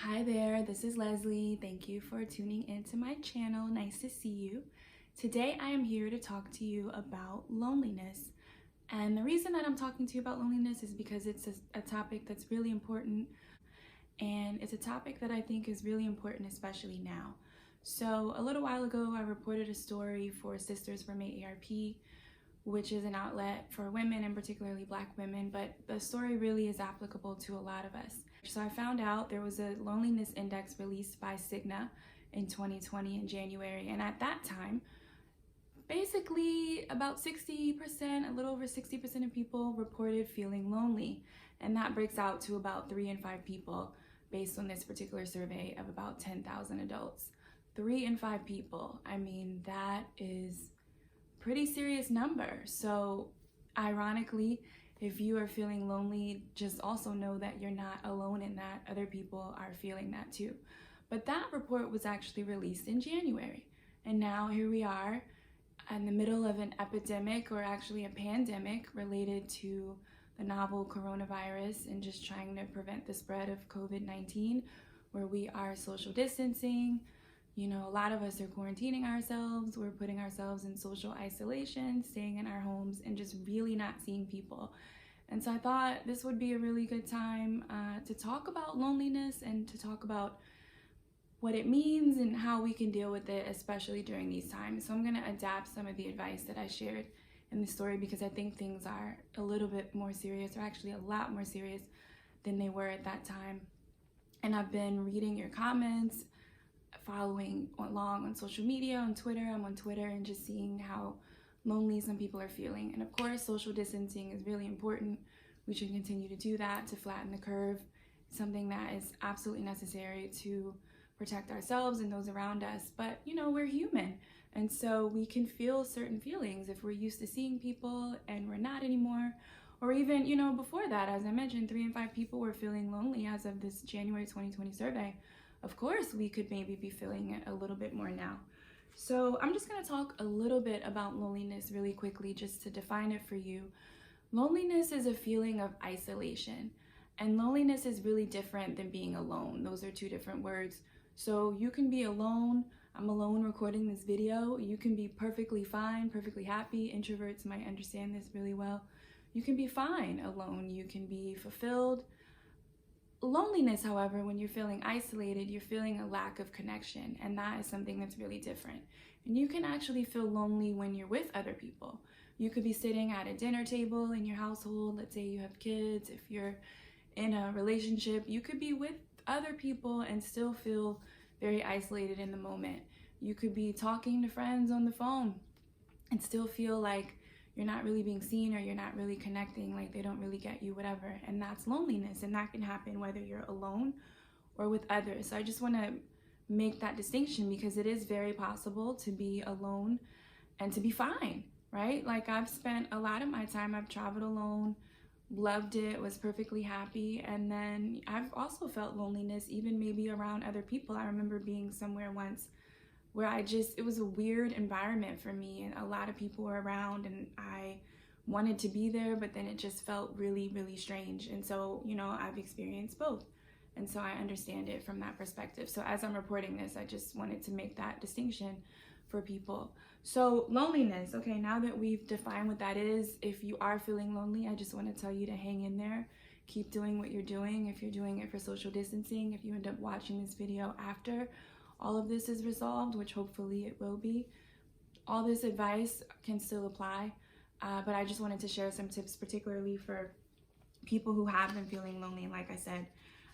Hi there, this is Leslie. Thank you for tuning into my channel. Nice to see you. Today I am here to talk to you about loneliness. And the reason that I'm talking to you about loneliness is because it's a topic that's really important, and it's a topic that I think is really important, especially now. So a little while ago, I reported a story for Sisters for May ARP, which is an outlet for women and particularly Black women, but the story really is applicable to a lot of us. So I found out there was a loneliness index released by Cigna in 2020 in January, and at that time, basically about 60%, a little over 60% of people reported feeling lonely, and that breaks out to about 3 in 5 people based on this particular survey of about 10,000 adults. 3 in 5 people, I mean, that is pretty serious number. So ironically, if you are feeling lonely, just also know that you're not alone in that. Other people are feeling that too. But that report was actually released in January. And now here we are in the middle of an epidemic, or actually a pandemic, related to the novel coronavirus and just trying to prevent the spread of COVID-19, where we are social distancing. You know, a lot of us are quarantining ourselves. We're putting ourselves in social isolation, staying in our homes, and just really not seeing people. And so I thought this would be a really good time to talk about loneliness and to talk about what it means and how we can deal with it, especially during these times. So I'm going to adapt some of the advice that I shared in the story, because I think things are a little bit more serious, or actually a lot more serious than they were at that time. And I've been reading your comments, following along on social media, on Twitter. I'm on Twitter, and just seeing how lonely some people are feeling. And of course, social distancing is really important. We should continue to do that to flatten the curve. It's something that is absolutely necessary to protect ourselves and those around us. But you know, we're human, and so we can feel certain feelings if we're used to seeing people and we're not anymore. Or even, you know, before that, as I mentioned, 3 in 5 people were feeling lonely as of this January 2020 survey. Of course, we could maybe be feeling it a little bit more now. So I'm just going to talk a little bit about loneliness really quickly, just to define it for you. Loneliness is a feeling of isolation, and loneliness is really different than being alone. Those are two different words. So you can be alone. I'm alone recording this video. You can be perfectly fine, perfectly happy. Introverts might understand this really well. You can be fine alone. You can be fulfilled. Loneliness, however, when you're feeling isolated, you're feeling a lack of connection, and that is something that's really different. And you can actually feel lonely when you're with other people. You could be sitting at a dinner table in your household. Let's say you have kids. If you're in a relationship, you could be with other people and still feel very isolated in the moment. You could be talking to friends on the phone and still feel like you're not really being seen, or you're not really connecting, like they don't really get you, whatever. And that's loneliness, and that can happen whether you're alone or with others. So I just want to make that distinction, because it is very possible to be alone and to be fine, right? Like, I've spent a lot of my time, I've traveled alone, loved it, was perfectly happy, and then I've also felt loneliness even maybe around other people. I remember being somewhere once where it was a weird environment for me, and a lot of people were around, and I wanted to be there, but then it just felt really, really strange. And so, you know, I've experienced both, and so I understand it from that perspective. So as I'm reporting this, I just wanted to make that distinction for people. So loneliness, okay, now that we've defined what that is, if you are feeling lonely, I just want to tell you to hang in there. Keep doing what you're doing. If you're doing it for social distancing, if you end up watching this video after all of this is resolved, which hopefully it will be, all this advice can still apply. But I just wanted to share some tips, particularly for people who have been feeling lonely. And like I said,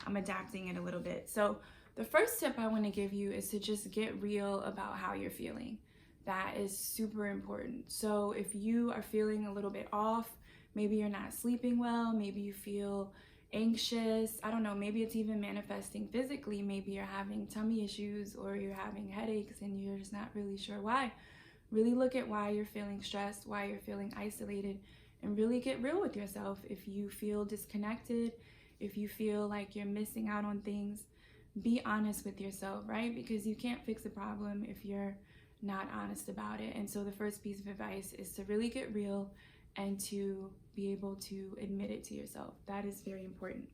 I'm adapting it a little bit. So the first tip I want to give you is to just get real about how you're feeling. That is super important. So if you are feeling a little bit off, maybe you're not sleeping well, maybe you feel anxious, I don't know, maybe it's even manifesting physically. Maybe you're having tummy issues, or you're having headaches and you're just not really sure why. Really look at why you're feeling stressed, why you're feeling isolated, and really get real with yourself. If you feel disconnected, if you feel like you're missing out on things, be honest with yourself, right? Because you can't fix a problem if you're not honest about it. And so the first piece of advice is to really get real and to be able to admit it to yourself. That is very important.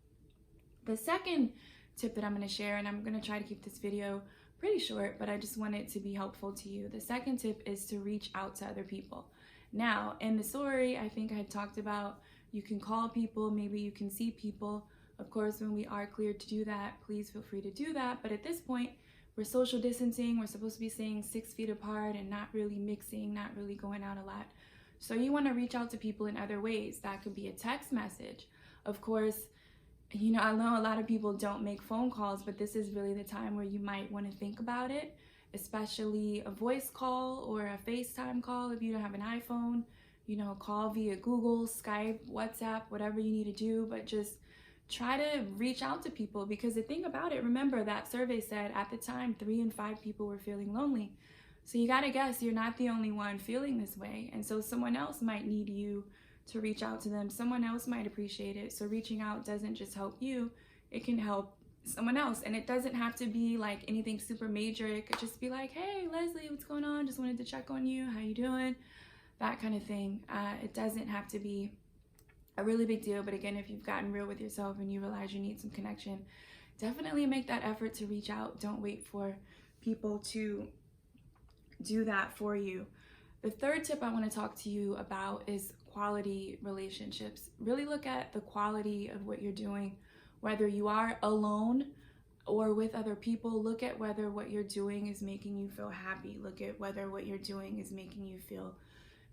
The second tip that I'm going to share, and I'm going to try to keep this video pretty short, but I just want it to be helpful to you. The second tip is to reach out to other people. Now, in the story, I think I had talked about you can call people, maybe you can see people. Of course, when we are cleared to do that, please feel free to do that. But at this point, we're social distancing. We're supposed to be staying 6 feet apart and not really mixing, not really going out a lot. So you want to reach out to people in other ways. That could be a text message. Of course, you know, I know a lot of people don't make phone calls, but this is really the time where you might want to think about it, especially a voice call or a FaceTime call if you don't have an iPhone. You know, call via Google, Skype, WhatsApp, whatever you need to do, but just try to reach out to people, because the thing about it, remember that survey said at the time 3 in 5 people were feeling lonely. So you gotta guess you're not the only one feeling this way, and so someone else might need you to reach out to them. Someone else might appreciate it. So reaching out doesn't just help you, it can help someone else. And it doesn't have to be like anything super major. It could just be like, hey Leslie, what's going on? Just wanted to check on you, how you doing? That kind of thing. It doesn't have to be a really big deal, but again, if you've gotten real with yourself and you realize you need some connection, definitely make that effort to reach out. Don't wait for people to do that for you. The third tip I want to talk to you about is quality relationships. Really look at the quality of what you're doing, whether you are alone or with other people. Look at whether what you're doing is making you feel happy. Look at whether what you're doing is making you feel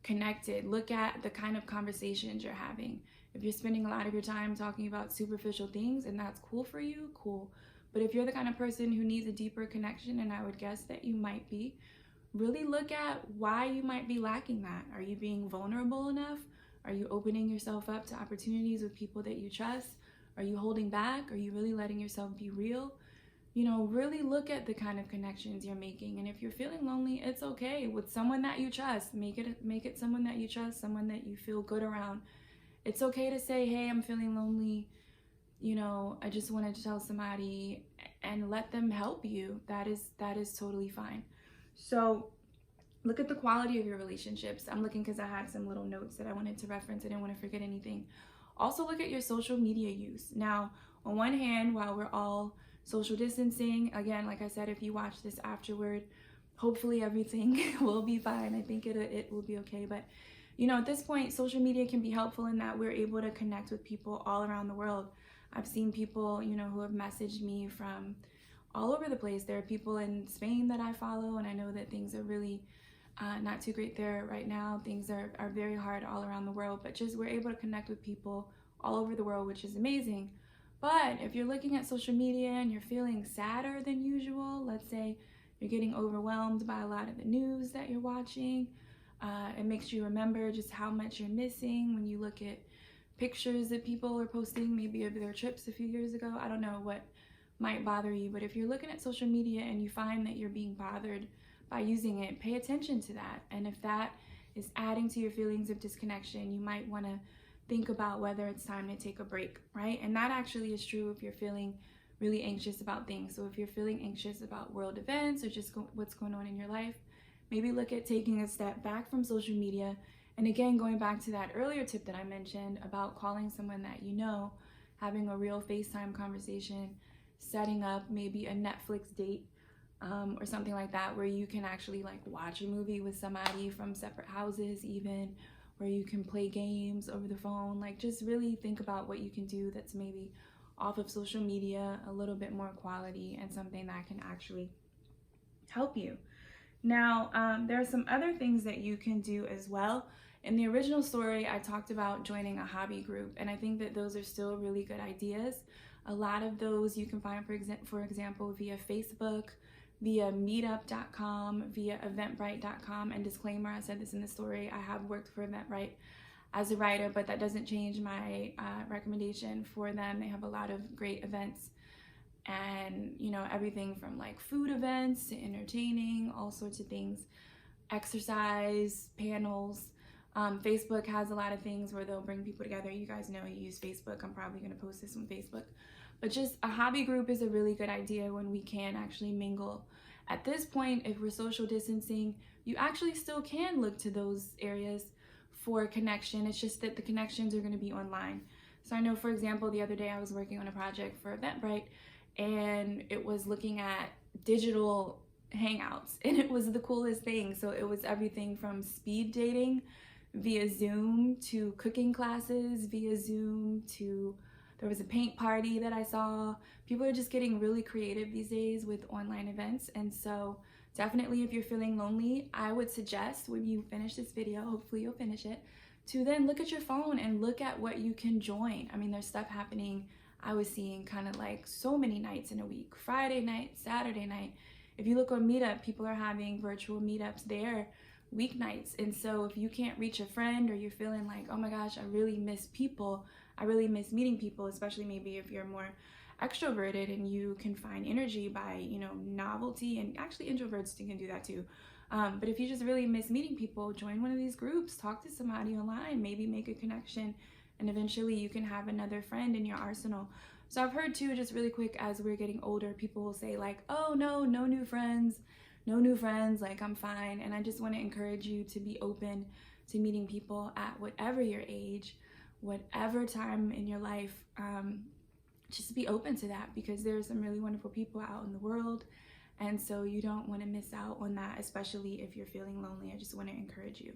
connected. Look at the kind of conversations you're having. If you're spending a lot of your time talking about superficial things and that's cool for you, cool. But if you're the kind of person who needs a deeper connection, and I would guess that you might be, really look at why you might be lacking that. Are you being vulnerable enough? Are you opening yourself up to opportunities with people that you trust? Are you holding back? Are you really letting yourself be real? You know, really look at the kind of connections you're making. And if you're feeling lonely, it's okay. With someone that you trust, make it someone that you trust, someone that you feel good around. It's okay to say, hey, I'm feeling lonely. You know, I just wanted to tell somebody, and let them help you. That is totally fine. So look at the quality of your relationships. I'm looking because I had some little notes that I wanted to reference. I didn't want to forget anything. Also look at your social media use. Now, on one hand, while we're all social distancing, again, like I said, if you watch this afterward, hopefully everything will be fine. I think it will be okay. But, you know, at this point, social media can be helpful in that we're able to connect with people all around the world. I've seen people, you know, who have messaged me from all over the place. There are people in Spain that I follow, and I know that things are really not too great there right now. Things are very hard all around the world, but just we're able to connect with people all over the world, which is amazing. But if you're looking at social media and you're feeling sadder than usual, let's say you're getting overwhelmed by a lot of the news that you're watching, it makes you remember just how much you're missing when you look at pictures that people are posting, maybe of their trips a few years ago. I don't know what might bother you, but if you're looking at social media and you find that you're being bothered by using it, pay attention to that. And if that is adding to your feelings of disconnection, you might want to think about whether it's time to take a break, right? And that actually is true if you're feeling really anxious about things. So if you're feeling anxious about world events or just what's going on in your life, maybe look at taking a step back from social media. And again, going back to that earlier tip that I mentioned about calling someone that you know, having a real FaceTime conversation, setting up maybe a Netflix date or something like that, where you can actually like watch a movie with somebody from separate houses, even where you can play games over the phone. Like, just really think about what you can do that's maybe off of social media, a little bit more quality, and something that can actually help you. Now, there are some other things that you can do as well. In the original story, I talked about joining a hobby group, and I think that those are still really good ideas. A lot of those you can find, for example, via Facebook, via meetup.com, via eventbrite.com. And disclaimer, I said this in the story, I have worked for Eventbrite as a writer, but that doesn't change my recommendation for them. They have a lot of great events, and you know, everything from like food events to entertaining, all sorts of things, exercise, panels. Facebook has a lot of things where they'll bring people together. You guys know you use Facebook. I'm probably going to post this on Facebook. But just a hobby group is a really good idea when we can actually mingle. At this point, if we're social distancing, you actually still can look to those areas for connection. It's just that the connections are going to be online. So I know, for example, the other day I was working on a project for Eventbrite, and it was looking at digital hangouts, and it was the coolest thing. So it was everything from speed dating via Zoom to cooking classes via Zoom to there was a paint party that I saw. People are just getting really creative these days with online events. And so definitely if you're feeling lonely, I would suggest when you finish this video, hopefully you'll finish it, to then look at your phone and look at what you can join. I mean, there's stuff happening. I was seeing kind of like so many nights in a week, Friday night, Saturday night. If you look on Meetup, people are having virtual meetups there weeknights. And so if you can't reach a friend, or you're feeling like, oh my gosh, I really miss people, I really miss meeting people, especially maybe if you're more extroverted and you can find energy by, you know, novelty, and actually introverts can do that too. But if you just really miss meeting people, join one of these groups, talk to somebody online, maybe make a connection, and eventually you can have another friend in your arsenal. So I've heard too, just really quick, as we're getting older, people will say like, oh no new friends, like I'm fine. And I just want to encourage you to be open to meeting people at whatever your age, whatever time in your life. Just be open to that, because there's some really wonderful people out in the world. And so you don't want to miss out on that, especially if you're feeling lonely. I just want to encourage you.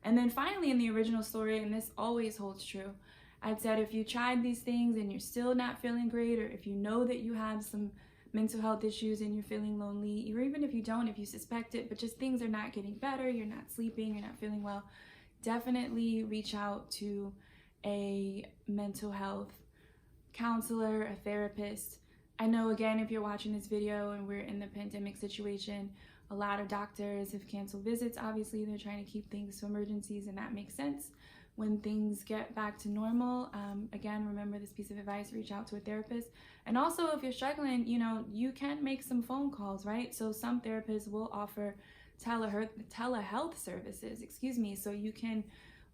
And then finally, in the original story, and this always holds true, I'd said if you tried these things and you're still not feeling great, or if you know that you have some mental health issues and you're feeling lonely, or even if you don't, if you suspect it, but just things are not getting better, you're not sleeping, you're not feeling well, definitely reach out to a mental health counselor, a therapist. I know, again, if you're watching this video and we're in the pandemic situation, a lot of doctors have canceled visits. Obviously, they're trying to keep things to emergencies, and that makes sense. When things get back to normal, again, remember this piece of advice: reach out to a therapist. And also, if you're struggling, you know, you can make some phone calls, right? So some therapists will offer telehealth services, so you can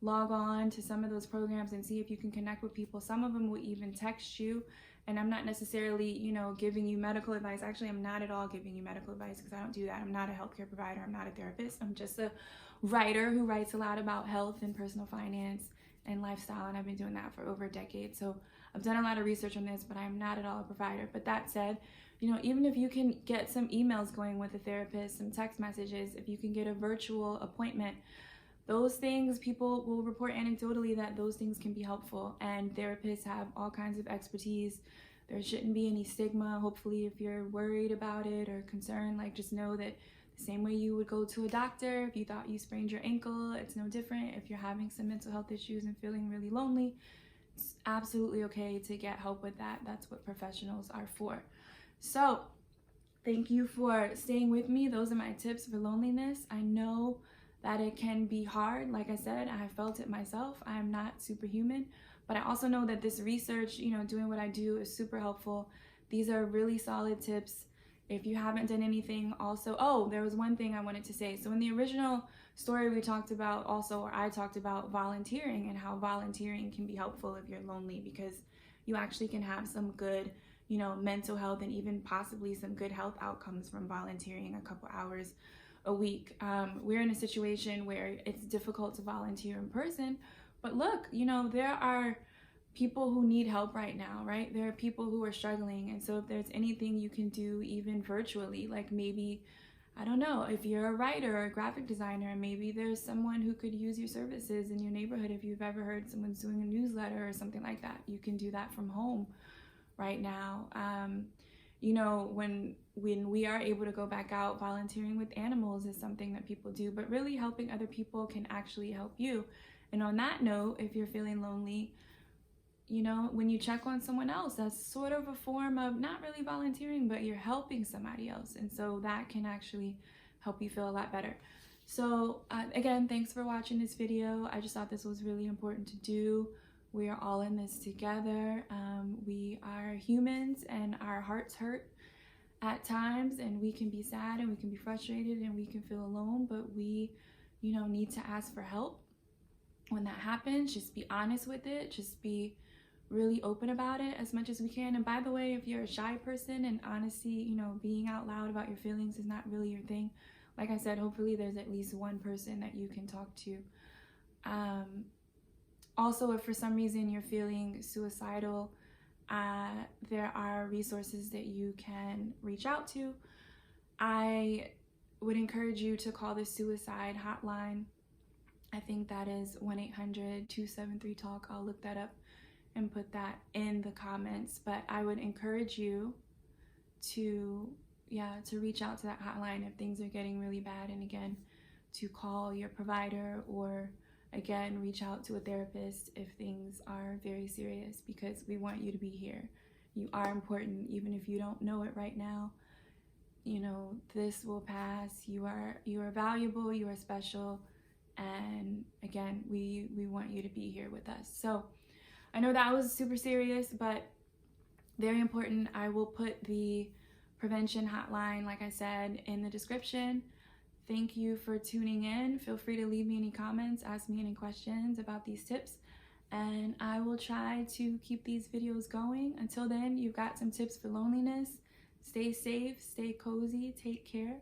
log on to some of those programs and see if you can connect with people. Some of them will even text you. And I'm not necessarily, you know, giving you medical advice. Actually, I'm not at all giving you medical advice, because I don't do that. I'm not a healthcare provider. I'm not a therapist. I'm just a writer who writes a lot about health and personal finance and lifestyle. And I've been doing that for over a decade. So I've done a lot of research on this, but I'm not at all a provider. But that said, you know, even if you can get some emails going with a therapist, some text messages, if you can get a virtual appointment, those things, people will report anecdotally that those things can be helpful, and therapists have all kinds of expertise. There shouldn't be any stigma. Hopefully, if you're worried about it or concerned, like, just know that the same way you would go to a doctor if you thought you sprained your ankle, it's no different. If you're having some mental health issues and feeling really lonely, it's absolutely okay to get help with that. That's what professionals are for. So thank you for staying with me. Those are my tips for loneliness. I know that it can be hard. Like I said, I have felt it myself. I am not superhuman, but I also know that this research, you know, doing what I do is super helpful. These are really solid tips. If you haven't done anything also, oh, there was one thing I wanted to say. So in the original story, we talked about also, or I talked about volunteering, and how volunteering can be helpful if you're lonely, because you actually can have some good, you know, mental health and even possibly some good health outcomes from volunteering a couple hours a week. We're in a situation where it's difficult to volunteer in person, but look, you know, there are people who need help right now, right? There are people who are struggling. And so if there's anything you can do, even virtually, like maybe, I don't know, if you're a writer or a graphic designer, maybe there's someone who could use your services in your neighborhood. If you've ever heard someone's doing a newsletter or something like that, you can do that from home right now. You know, when we are able to go back out, volunteering with animals is something that people do, but really helping other people can actually help you. And on that note, if you're feeling lonely, you know, when you check on someone else, that's sort of a form of not really volunteering, but you're helping somebody else. And so that can actually help you feel a lot better. So again, thanks for watching this video. I just thought this was really important to do. We are all in this together. We are humans, and our hearts hurt at times, and we can be sad, and we can be frustrated, and we can feel alone, but we, you know, need to ask for help. When that happens, just be honest with it. Just be really open about it as much as we can. And by the way, if you're a shy person and honesty, you know, being out loud about your feelings is not really your thing, like I said, hopefully there's at least one person that you can talk to. Also, if for some reason you're feeling suicidal, There are resources that you can reach out to. I would encourage you to call the suicide hotline. I think that is 1-800-273-TALK. I'll look that up and put that in the comments. But I would encourage you to reach out to that hotline if things are getting really bad, and again, to call your provider, or again, reach out to a therapist if things are very serious, because we want you to be here. You are important, even if you don't know it right now. You know, this will pass. You are valuable, you are special, and again, we want you to be here with us. So I know that was super serious, but very important. I will put the prevention hotline, like I said, in the description. Thank you for tuning in. Feel free to leave me any comments, ask me any questions about these tips, and I will try to keep these videos going. Until then, you've got some tips for loneliness. Stay safe, stay cozy, take care,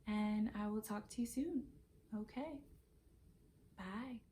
and I will talk to you soon. Okay, bye.